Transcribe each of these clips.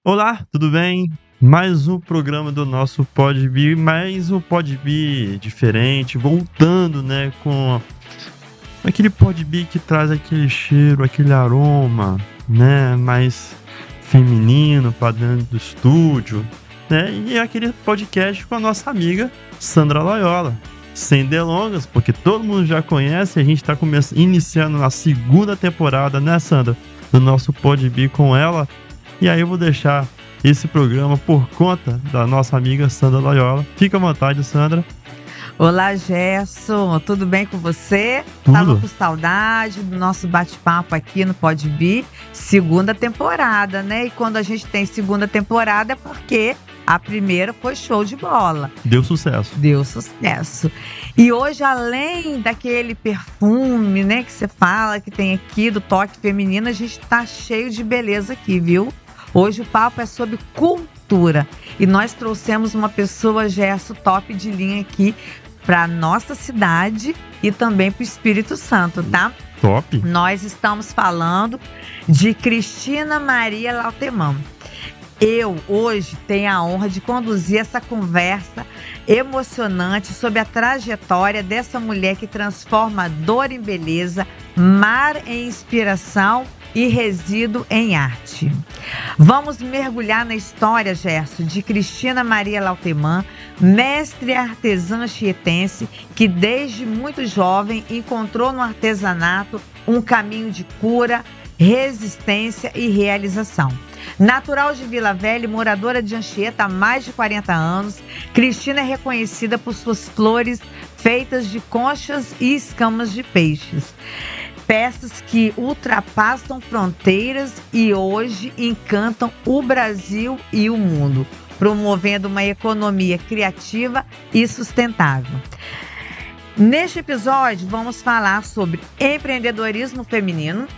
Olá, tudo bem? Mais um programa do nosso Podbi, mais um Podbi diferente, voltando, né, com aquele Podbi que traz aquele cheiro, aquele aroma, né, mais feminino para dentro do estúdio, né, e é aquele podcast com a nossa amiga Sandra Loyola. Sem delongas, porque todo mundo já conhece, a gente está iniciando a segunda temporada, né, Sandra, do nosso Podbi com ela. E aí eu vou deixar esse programa por conta da nossa amiga Sandra Loyola. Fica à vontade, Sandra. Olá, Gerson, tudo bem com você? Tudo. Tava com saudade do nosso bate-papo aqui no Podbi, segunda temporada, né? E quando a gente tem segunda temporada é porque a primeira foi show de bola. Deu sucesso. Deu sucesso. E hoje, além daquele perfume, né, que você fala que tem aqui do toque feminino, a gente tá cheio de beleza aqui, viu? Hoje o papo é sobre cultura e nós trouxemos uma pessoa, Gerson, top de linha aqui para nossa cidade e também para o Espírito Santo, tá? Top. Nós estamos falando de Cristina Maria Lauteman. Eu, hoje, tenho a honra de conduzir essa conversa emocionante sobre a trajetória dessa mulher que transforma dor em beleza, mar em inspiração e resíduo em arte. Vamos mergulhar na história, Gerson, de Cristina Maria Lauteman, mestre artesã chietense que desde muito jovem encontrou no artesanato um caminho de cura, resistência e realização. Natural de Vila Velha e moradora de Anchieta há mais de 40 anos, Cristina é reconhecida por suas flores feitas de conchas e escamas de peixes. Peças que ultrapassam fronteiras e hoje encantam o Brasil e o mundo, promovendo uma economia criativa e sustentável. Neste episódio, vamos falar sobre empreendedorismo feminino,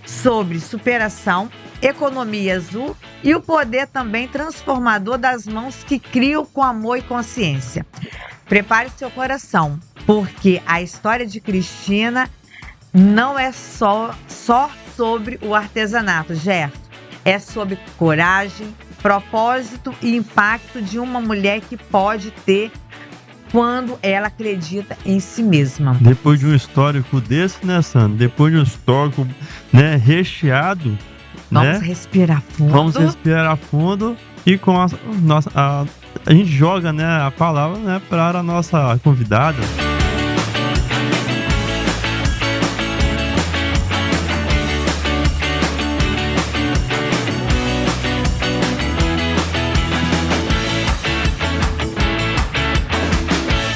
sobre superação, economia azul e o poder também transformador das mãos que criam com amor e consciência. Prepare seu coração, porque a história de Cristina não é só sobre o artesanato, Gerson. É sobre coragem, propósito e impacto de uma mulher que pode ter quando ela acredita em si mesma. Depois de um histórico desse, né, Sandra? Depois de um histórico, né, recheado, Vamos né? respirar fundo. Vamos respirar fundo e com a gente joga, né, a palavra, né, para a nossa convidada.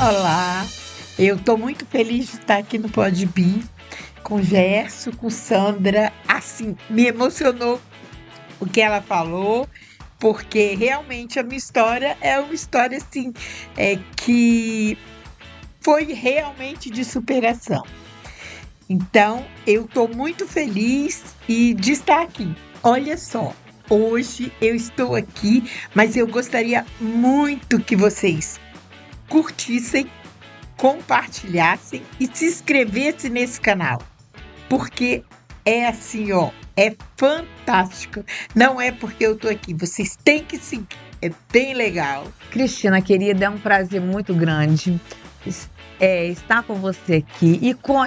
Olá, eu estou muito feliz de estar aqui no Podbi com Gerson, com Sandra. Assim, me emocionou o que ela falou, porque realmente a minha história é uma história assim, que foi realmente de superação. Então, eu estou muito feliz de estar aqui. Olha só, hoje eu estou aqui, mas eu gostaria muito que vocês curtissem, compartilhassem e se inscrevessem nesse canal, porque é assim, ó, é fantástico. Não é porque eu tô aqui, vocês têm que seguir, é bem legal. Cristina, querida, é um prazer muito grande estar com você aqui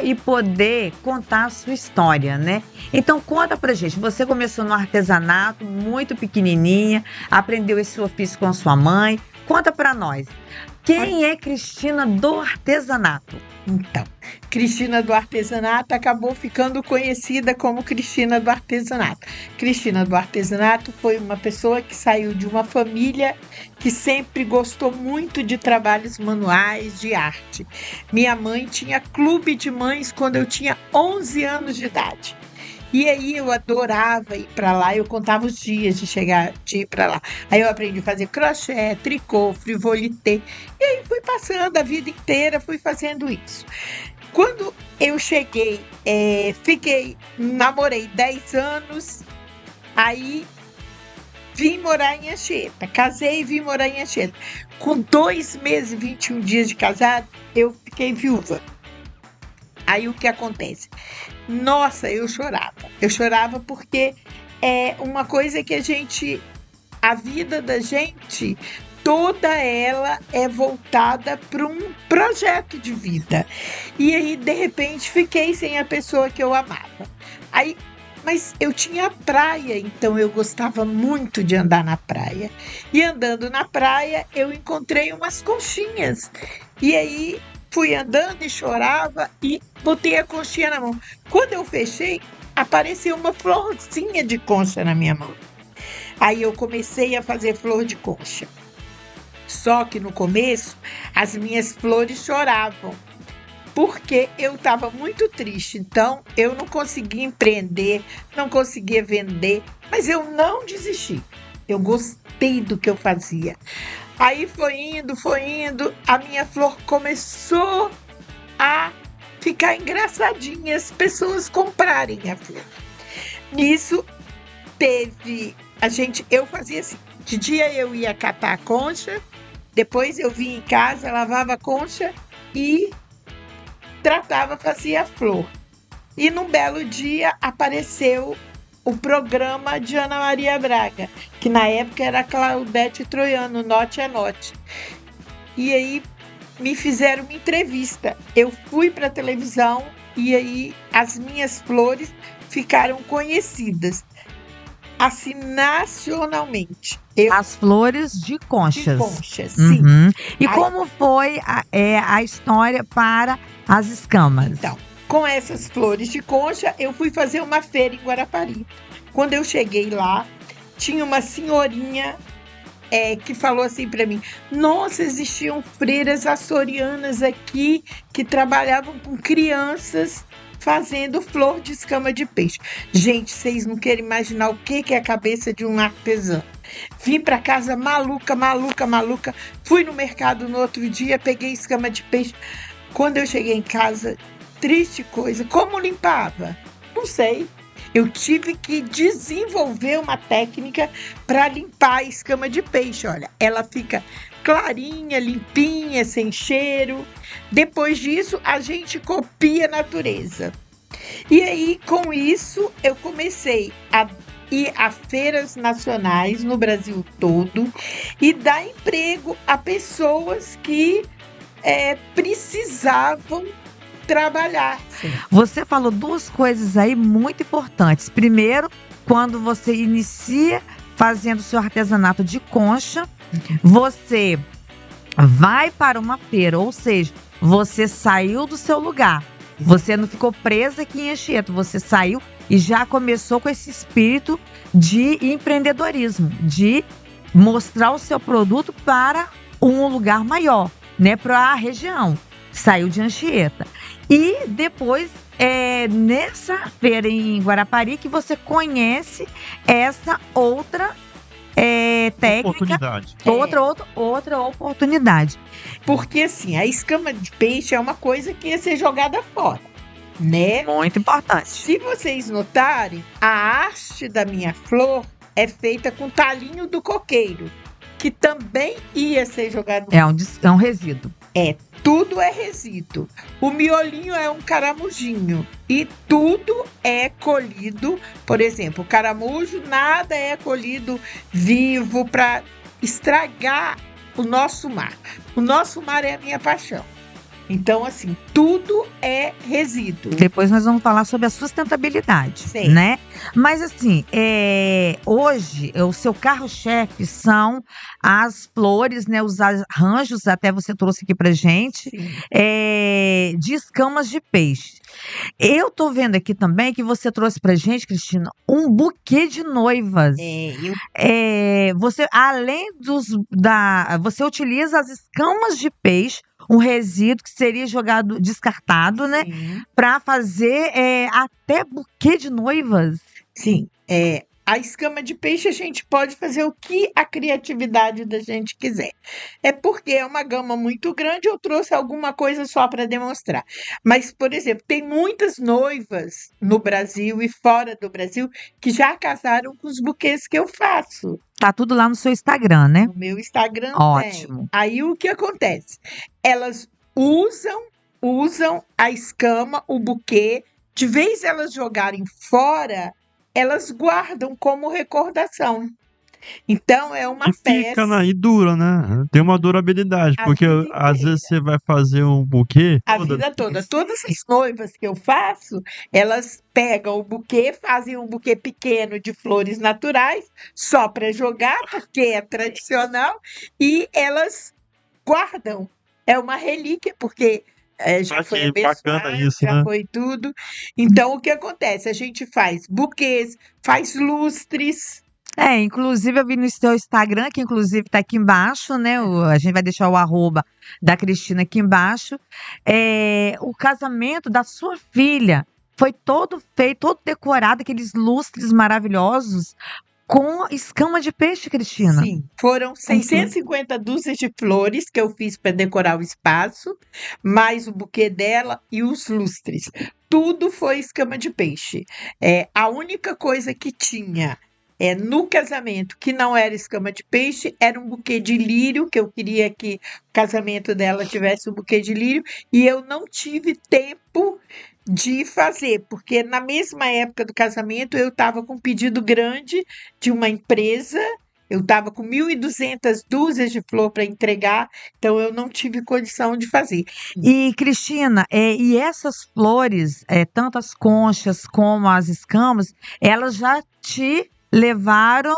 e poder contar a sua história, né? Então conta pra gente, você começou no artesanato muito pequenininha, aprendeu esse ofício com sua mãe, conta pra nós. Quem é Cristina do artesanato? Então, Cristina do artesanato acabou ficando conhecida como Cristina do artesanato. Cristina do artesanato foi uma pessoa que saiu de uma família que sempre gostou muito de trabalhos manuais, de arte. Minha mãe tinha clube de mães quando eu tinha 11 anos de idade. E aí eu adorava ir para lá, eu contava os dias de ir para lá. Aí eu aprendi a fazer crochê, tricô, frivolité. E aí fui passando a vida inteira, fui fazendo isso. Quando eu cheguei, namorei 10 anos, aí vim morar em Anchieta. Casei e vim morar em Anchieta. Com 2 meses e 21 dias de casado, eu fiquei viúva. Aí o que acontece? Nossa, eu chorava. Eu chorava porque é uma coisa que a gente a vida da gente, toda ela é voltada para um projeto de vida. E aí, de repente, fiquei sem a pessoa que eu amava. Aí, mas eu tinha praia, então eu gostava muito de andar na praia. E andando na praia, eu encontrei umas conchinhas. E aí, fui andando e chorava e botei a conchinha na mão. Quando eu fechei, apareceu uma florzinha de concha na minha mão. Aí eu comecei a fazer flor de concha. Só que no começo, as minhas flores choravam, porque eu estava muito triste. Então, eu não conseguia empreender, não conseguia vender, mas eu não desisti. Eu gostei do que eu fazia. Aí foi indo, a minha flor começou a ficar engraçadinha, as pessoas comprarem a flor. Nisso, eu fazia assim, de dia eu ia catar a concha, depois eu vinha em casa, lavava a concha e fazia a flor. E num belo dia apareceu o programa de Ana Maria Braga, que na época era Claudete Troiano, Note é Note. E aí me fizeram uma entrevista. Eu fui para a televisão e aí as minhas flores ficaram conhecidas, assim, nacionalmente. As flores de conchas. De conchas, sim. Uhum. E Aí- como foi a história para as escamas? Então, com essas flores de concha, eu fui fazer uma feira em Guarapari. Quando eu cheguei lá, tinha uma senhorinha que falou assim para mim: nossa, existiam freiras açorianas aqui que trabalhavam com crianças fazendo flor de escama de peixe. Gente, vocês não querem imaginar o que é a cabeça de um artesão. Vim para casa maluca. Fui no mercado no outro dia, peguei escama de peixe. Quando eu cheguei em casa, triste coisa, como limpava? Não sei. Eu tive que desenvolver uma técnica para limpar a escama de peixe. Olha, ela fica clarinha, limpinha, sem cheiro. Depois disso, a gente copia a natureza. E aí, com isso, eu comecei a ir a feiras nacionais no Brasil todo e dar emprego a pessoas que precisavam trabalhar. Você falou duas coisas aí muito importantes. Primeiro, quando você inicia fazendo seu artesanato de concha, você vai para uma feira, ou seja, você saiu do seu lugar. Você não ficou presa aqui em Anchieta, você saiu e já começou com esse espírito de empreendedorismo, de mostrar o seu produto para um lugar maior, né, para a região. Saiu de Anchieta. E depois, nessa feira em Guarapari, que você conhece essa outra técnica, Oportunidade. outra oportunidade. Porque assim, a escama de peixe é uma coisa que ia ser jogada fora, né? Muito importante. Se vocês notarem, a haste da minha flor é feita com talinho do coqueiro, que também ia ser jogado fora. É um resíduo. Tudo é resíduo. O miolinho é um caramujinho e tudo é colhido. Por exemplo, o caramujo, nada é colhido vivo para estragar o nosso mar. O nosso mar é a minha paixão. Então, assim, tudo é resíduo. Depois nós vamos falar sobre a sustentabilidade, Sim. né? Mas assim, hoje o seu carro-chefe são as flores, né? Os arranjos, até você trouxe aqui pra gente, Sim. de escamas de peixe. Eu tô vendo aqui também que você trouxe pra gente, Cristina, um buquê de noivas. Você, além você utiliza as escamas de peixe, um resíduo que seria jogado, descartado, né? Sim. Para fazer até buquê de noivas. Sim, a escama de peixe a gente pode fazer o que a criatividade da gente quiser. É porque é uma gama muito grande, eu trouxe alguma coisa só para demonstrar. Mas, por exemplo, tem muitas noivas no Brasil e fora do Brasil que já casaram com os buquês que eu faço. Tá tudo lá no seu Instagram, né? No meu Instagram Ótimo. tem. Aí o que acontece? Elas usam a escama, o buquê, de vez elas jogarem fora, elas guardam como recordação. Então, é uma E fica peça e dura, né? Tem uma durabilidade, a porque vida às inteira. vezes você vai fazer um buquê A toda vida toda. vez. Todas as noivas que eu faço, elas pegam o buquê, fazem um buquê pequeno de flores naturais, só para jogar, porque é tradicional, e elas guardam. É uma relíquia, porque já Ah, foi que bacana abençoado, isso, já né? foi tudo. Então, o que acontece? A gente faz buquês, faz lustres. Inclusive eu vi no seu Instagram, que inclusive tá aqui embaixo, né? A gente vai deixar o arroba da Cristina aqui embaixo. O casamento da sua filha foi todo feito, todo decorado, aqueles lustres maravilhosos com escama de peixe, Cristina. Sim, foram Com tudo. 650 dúzias de flores que eu fiz para decorar o espaço, mais o buquê dela e os lustres. Tudo foi escama de peixe. A única coisa que tinha no casamento que não era escama de peixe era um buquê de lírio, que eu queria que o casamento dela tivesse um buquê de lírio, e eu não tive tempo de fazer, porque na mesma época do casamento eu estava com um pedido grande de uma empresa, eu estava com 1.200 dúzias de flor para entregar, então eu não tive condição de fazer. E, Cristina, e essas flores, tanto as conchas como as escamas, elas já te levaram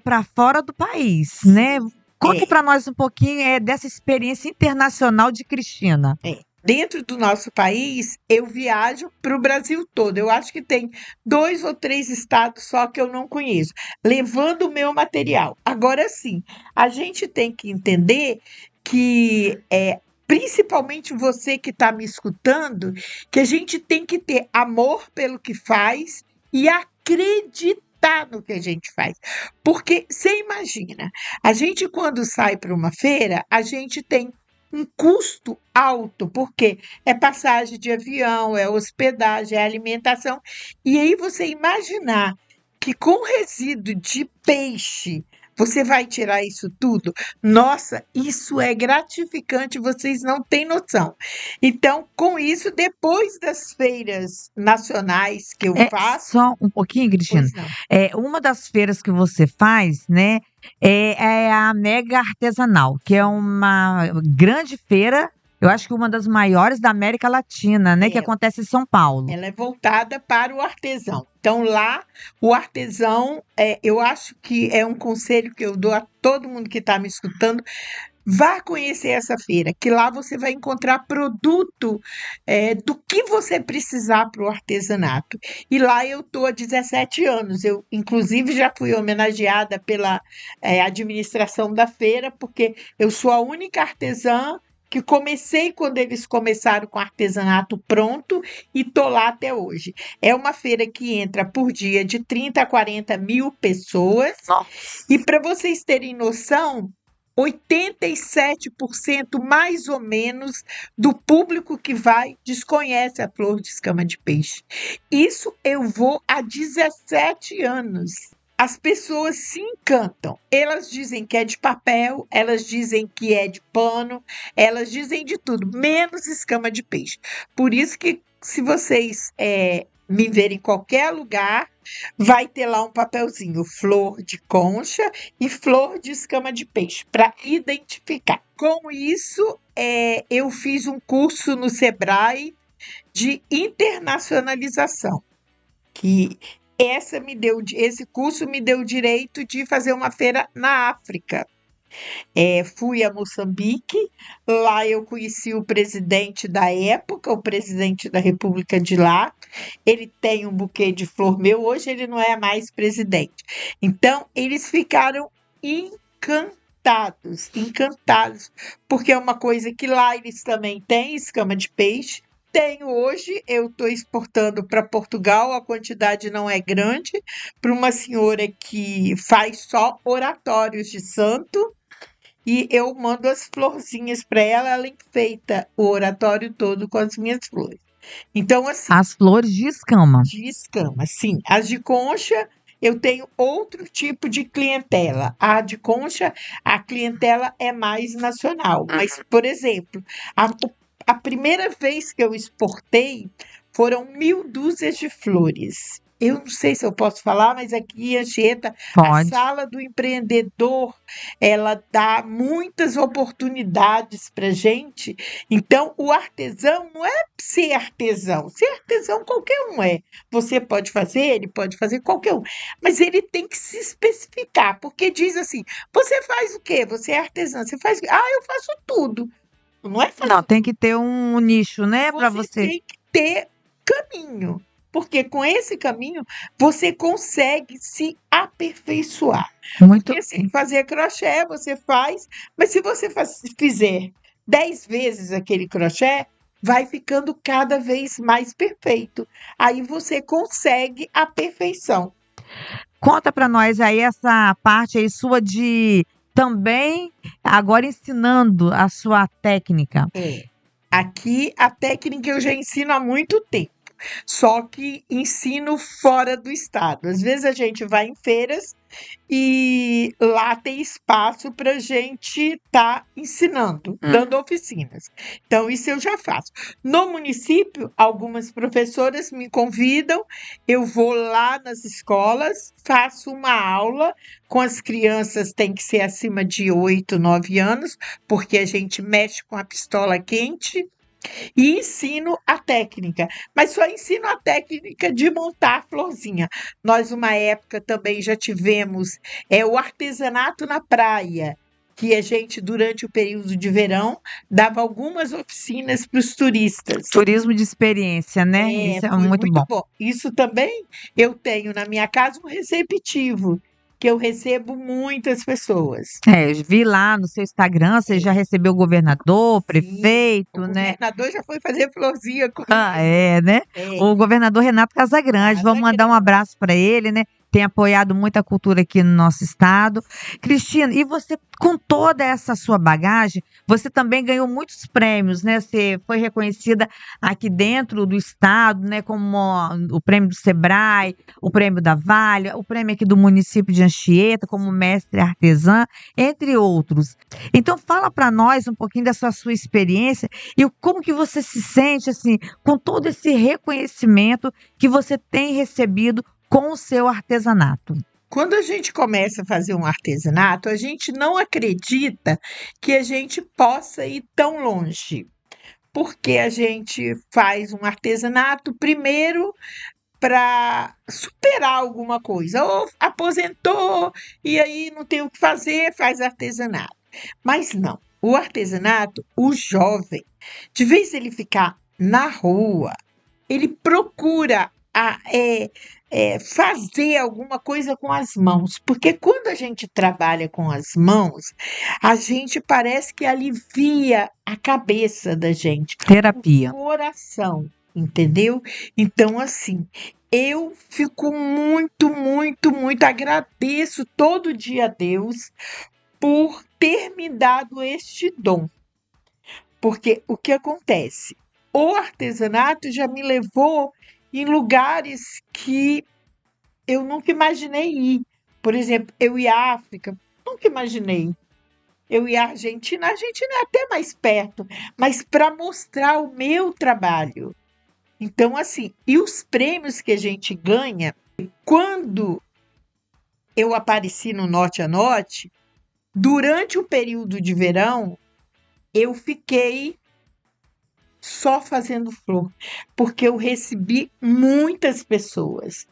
para fora do país, né? Conta É. para nós um pouquinho dessa experiência internacional de Cristina. Dentro do nosso país, eu viajo para o Brasil todo. Eu acho que tem 2 ou 3 estados só que eu não conheço, levando o meu material. Agora sim, a gente tem que entender que, principalmente você que está me escutando, que a gente tem que ter amor pelo que faz e acreditar no que a gente faz. Porque você imagina, a gente quando sai para uma feira, a gente tem um custo alto, porque é passagem de avião, é hospedagem, é alimentação. E aí você imaginar que com resíduo de peixe você vai tirar isso tudo? Nossa, isso é gratificante, vocês não têm noção. Então, com isso, depois das feiras nacionais que eu faço, Só um pouquinho, Cristina. pois não. Uma das feiras que você faz, né, é a Mega Artesanal, que é uma grande feira, eu acho que uma das maiores da América Latina, né, que acontece em São Paulo. Ela é voltada para o artesão. Então, lá, o artesão, eu acho que é um conselho que eu dou a todo mundo que está me escutando. Vá conhecer essa feira, que lá você vai encontrar produto do que você precisar para o artesanato. E lá eu estou há 17 anos. Eu, inclusive, já fui homenageada pela administração da feira, porque eu sou a única artesã que comecei quando eles começaram com artesanato pronto e tô lá até hoje. É uma feira que entra por dia de 30 a 40 mil pessoas. Nossa. E para vocês terem noção, 87% mais ou menos do público que vai desconhece a flor de escama de peixe. Isso eu vou há 17 anos. As pessoas se encantam. Elas dizem que é de papel, elas dizem que é de pano, elas dizem de tudo, menos escama de peixe. Por isso que, se vocês me verem em qualquer lugar, vai ter lá um papelzinho, flor de concha e flor de escama de peixe, para identificar. Com isso, eu fiz um curso no Sebrae de internacionalização, que esse curso me deu o direito de fazer uma feira na África. Fui a Moçambique, lá eu conheci o presidente da época, o presidente da República de lá. Ele tem um buquê de flor meu, hoje ele não é mais presidente. Então, eles ficaram encantados, porque é uma coisa que lá eles também têm, escama de peixe. Tenho hoje, eu estou exportando para Portugal, a quantidade não é grande, para uma senhora que faz só oratórios de santo, e eu mando as florzinhas para ela, ela enfeita o oratório todo com as minhas flores. Então, assim, As flores de escama. de escama, sim. As de concha, eu tenho outro tipo de clientela. A de concha, a clientela é mais nacional. Mas, por exemplo, a primeira vez que eu exportei foram 1.000 dúzias de flores. eu não sei se eu posso falar, mas aqui em Anchieta, a Pode. Sala do Empreendedor, ela dá muitas oportunidades para gente. Então, o artesão não é ser artesão. Ser artesão qualquer um é. Você pode fazer, ele pode fazer qualquer um. Mas ele tem que se especificar, porque diz assim: você faz o quê? Você é artesã, você faz. Ah, eu faço tudo. Não é fazer. Não, tem que ter um nicho, né, para você. Tem que ter caminho. Porque com esse caminho você consegue se aperfeiçoar. Muito Porque assim, bem. fazer crochê você faz, mas se você fizer 10 vezes aquele crochê, vai ficando cada vez mais perfeito. Aí você consegue a perfeição. Conta para nós aí essa parte aí sua de também agora ensinando a sua técnica. Aqui a técnica eu já ensino há muito tempo. Só que ensino fora do estado. Às vezes a gente vai em feiras e lá tem espaço para a gente estar ensinando, dando oficinas. Então, isso eu já faço. No município, algumas professoras me convidam, eu vou lá nas escolas, faço uma aula com as crianças, tem que ser acima de 8, 9 anos, porque a gente mexe com a pistola quente. E ensino a técnica, mas só ensino a técnica de montar a florzinha. Nós, uma época, também já tivemos o artesanato na praia, que a gente, durante o período de verão, dava algumas oficinas para os turistas. Turismo de experiência, né? Isso é Foi muito bom. Isso também eu tenho na minha casa um receptivo, que eu recebo muitas pessoas. Eu vi lá no seu Instagram, você já recebeu o governador, prefeito, O né? governador já foi fazer florzinha comigo. Né? O governador Renato Casagrande, vamos mandar um abraço para ele, né? Tem apoiado muita cultura aqui no nosso estado. Cristina, e você, com toda essa sua bagagem, você também ganhou muitos prêmios, né? Você foi reconhecida aqui dentro do estado, né? Como o prêmio do Sebrae, o prêmio da Vale, o prêmio aqui do município de Anchieta, como mestre artesã, entre outros. Então, fala para nós um pouquinho dessa sua experiência e como que você se sente, assim, com todo esse reconhecimento que você tem recebido com o seu artesanato. Quando a gente começa a fazer um artesanato, a gente não acredita que a gente possa ir tão longe. Porque a gente faz um artesanato primeiro para superar alguma coisa. Ou aposentou e aí não tem o que fazer, faz artesanato. Mas não. O artesanato, o jovem, de vez ele ficar na rua, ele procura fazer alguma coisa com as mãos, porque quando a gente trabalha com as mãos, a gente parece que alivia a cabeça da gente, Terapia. o coração, entendeu? Então, assim, eu fico muito, muito, muito agradeço todo dia a Deus por ter me dado este dom, porque o que acontece? O artesanato já me levou em lugares que eu nunca imaginei ir. Por exemplo, eu ia à África, nunca imaginei. Eu ia à Argentina, a Argentina é até mais perto, mas para mostrar o meu trabalho. Então, assim, e os prêmios que a gente ganha, quando eu apareci no Norte a Norte, durante o período de verão, eu fiquei só fazendo flor, porque eu recebi muitas pessoas.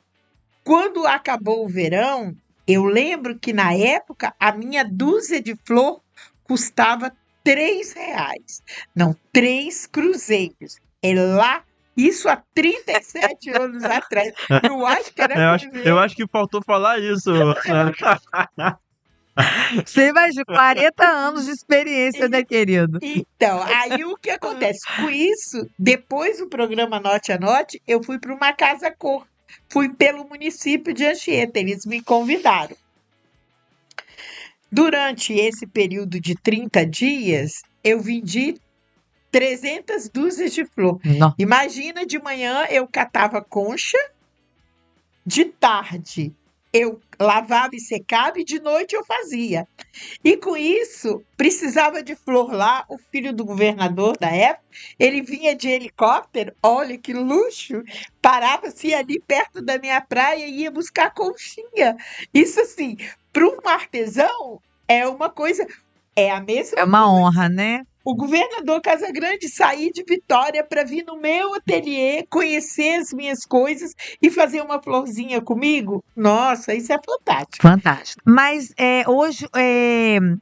Quando acabou o verão, eu lembro que na época a minha dúzia de flor custava R$3. Não, 3 cruzeiros. É lá, isso há 37 anos atrás. Eu acho que era Eu acho que faltou falar isso. Você vai de 40 anos de experiência, né, querido? Então, aí o que acontece? Com isso, depois do programa Norte a Norte, eu fui para uma casa cor. Fui pelo município de Anchieta, eles me convidaram. Durante esse período de 30 dias, eu vendi 300 dúzias de flor. Não. Imagina, de manhã eu catava concha, de tarde eu lavava e secava e de noite eu fazia. E com isso, precisava de flor lá, o filho do governador da época, ele vinha de helicóptero, olha que luxo, parava-se ali perto da minha praia e ia buscar conchinha. Isso assim, para um artesão é uma coisa, é a mesma É uma honra, né? o governador Casagrande sair de Vitória para vir no meu ateliê, conhecer as minhas coisas e fazer uma florzinha comigo. Nossa, isso é fantástico. Fantástico. Mas hoje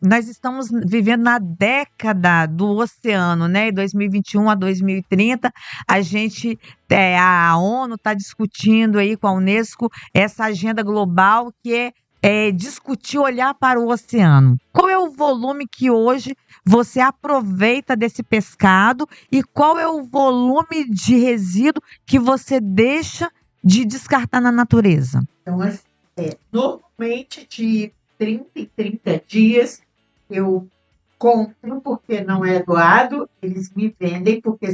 nós estamos vivendo na década do oceano, né? 2021 a 2030, a gente, a ONU está discutindo aí com a Unesco essa agenda global que é discutir, olhar para o oceano. Qual é o volume que hoje você aproveita desse pescado e qual é o volume de resíduo que você deixa de descartar na natureza? Então, normalmente de 30 em 30 dias eu compro porque não é doado, eles me vendem porque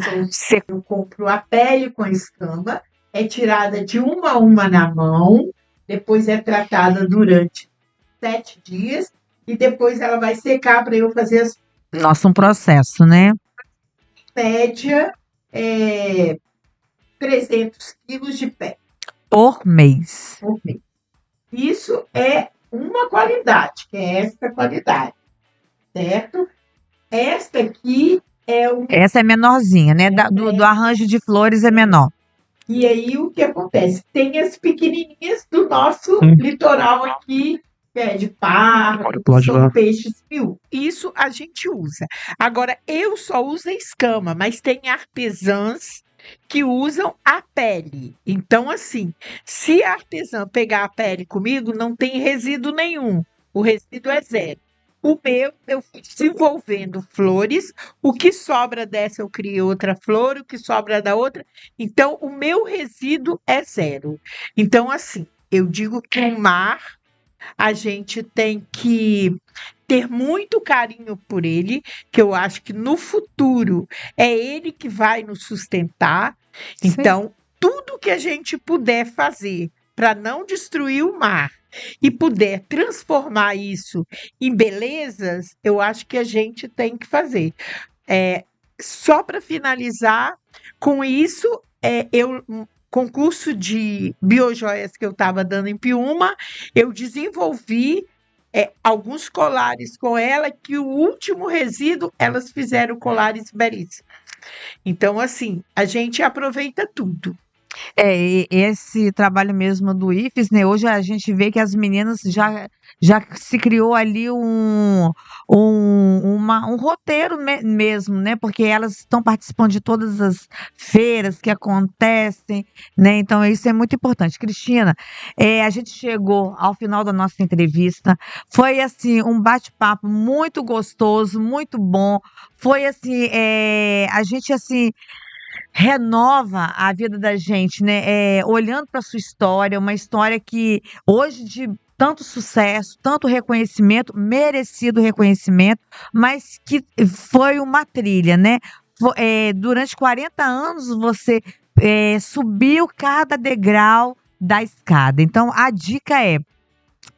eu compro a pele com escama, é tirada de uma a uma na mão, depois é tratada durante 7 dias e depois ela vai secar para eu fazer as Nossa, um processo, né? média 300 quilos de pele Por mês. por mês. Isso é uma qualidade, que é esta qualidade, certo? Esta aqui é o... Essa é menorzinha, né? Do arranjo de flores é menor. E aí o que acontece? Tem as pequenininhas do nosso litoral aqui, que é de parra, são peixes mil. Isso a gente usa. Agora, eu só uso a escama, mas tem artesãs que usam a pele. Então, assim, se a artesã pegar a pele comigo, não tem resíduo nenhum. O resíduo é zero. O meu, eu fui desenvolvendo flores. O que sobra dessa, eu criei outra flor. O que sobra da outra. Então, o meu resíduo é zero. Então, assim, eu digo que o mar, a gente tem que ter muito carinho por ele, que eu acho que no futuro é ele que vai nos sustentar. Sim. Então, tudo que a gente puder fazer para não destruir o mar e puder transformar isso em belezas, eu acho que a gente tem que fazer. Só para finalizar, com isso, concurso de biojoias que eu estava dando em Piúma, eu desenvolvi alguns colares com ela, que o último resíduo, elas fizeram colares belíssimos. Então, assim, a gente aproveita tudo. E esse trabalho mesmo do IFES, né? Hoje a gente vê que as meninas já se criou ali um roteiro mesmo, né? Porque elas estão participando de todas as feiras que acontecem, né? Então isso é muito importante. Cristina, a gente chegou ao final da nossa entrevista. Foi assim um bate-papo muito gostoso, muito bom. Foi assim, a gente assim renova a vida da gente, né? Olhando para sua história, uma história que hoje de tanto sucesso, tanto reconhecimento, merecido reconhecimento, mas que foi uma trilha, né? Durante 40 anos você subiu cada degrau da escada. Então a dica é: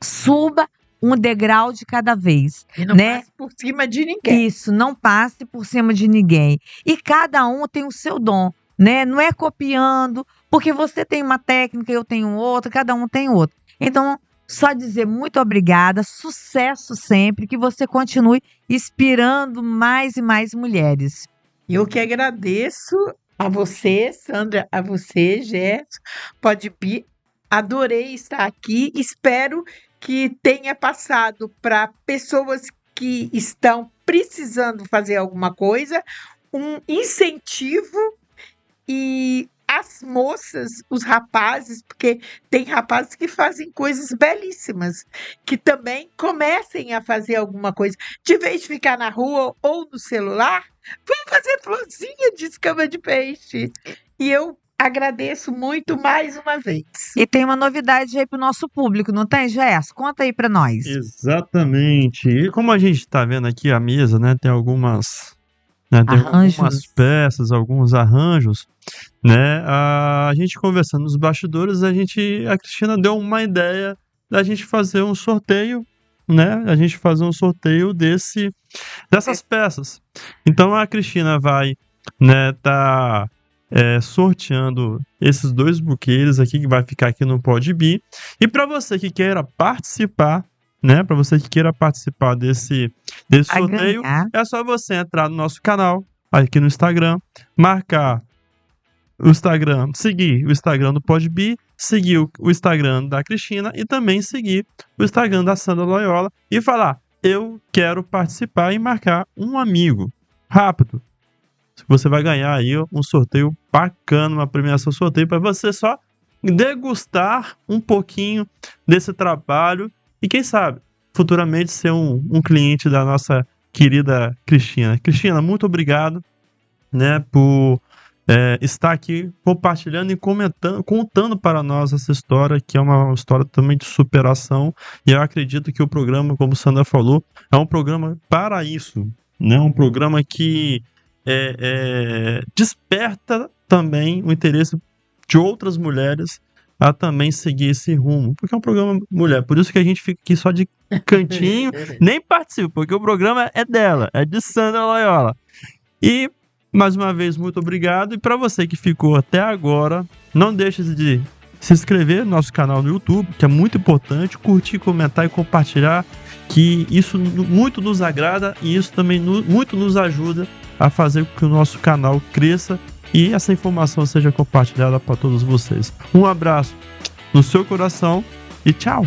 suba um degrau de cada vez. E não passe por cima de ninguém. Isso, não passe por cima de ninguém. E cada um tem o seu dom, né? Não é copiando, porque você tem uma técnica, eu tenho outra, cada um tem outra. Então, só dizer muito obrigada, sucesso sempre, que você continue inspirando mais e mais mulheres. Eu que agradeço a você, Sandra, a você, Gerson, Podbi. Adorei estar aqui, espero que tenha passado para pessoas que estão precisando fazer alguma coisa, um incentivo, e as moças, os rapazes, porque tem rapazes que fazem coisas belíssimas, que também comecem a fazer alguma coisa. De vez de ficar na rua ou no celular, vamos fazer florzinha de escama de peixe. E eu agradeço muito mais uma vez. E tem uma novidade aí pro nosso público, não tem, Gerson? Conta aí para nós. Exatamente. E como a gente tá vendo aqui a mesa, né, tem algumas algumas peças, alguns arranjos, né? A gente conversando nos bastidores, a Cristina deu uma ideia da gente fazer um sorteio, né? A gente fazer um sorteio dessas peças. Então a Cristina vai, né, sorteando esses 2 buquês aqui que vai ficar aqui no Podbi. E para você que queira participar, né? Para você que queira participar desse sorteio, é só você entrar no nosso canal aqui no Instagram, marcar o Instagram, seguir o Instagram do Podbi, seguir o Instagram da Cristina e também seguir o Instagram da Sandra Loyola e falar: eu quero participar e marcar um amigo. Rápido. Você vai ganhar aí um sorteio bacana, uma premiação sorteio para você só degustar um pouquinho desse trabalho e quem sabe futuramente ser um cliente da nossa querida Cristina. Cristina, muito obrigado, né, por estar aqui compartilhando e contando para nós essa história, que é uma história também de superação, e eu acredito que o programa, como Sandra falou, é um programa para isso, né? Um programa que desperta também o interesse de outras mulheres a também seguir esse rumo, porque é um programa mulher, por isso que a gente fica aqui só de cantinho, nem participa, porque o programa é dela, é de Sandra Loyola. E mais uma vez, muito obrigado. E para você que ficou até agora, não deixe de se inscrever no nosso canal no YouTube, que é muito importante, curtir, comentar e compartilhar, que isso muito nos agrada e isso também muito nos ajuda a fazer com que o nosso canal cresça e essa informação seja compartilhada para todos vocês. Um abraço no seu coração e tchau!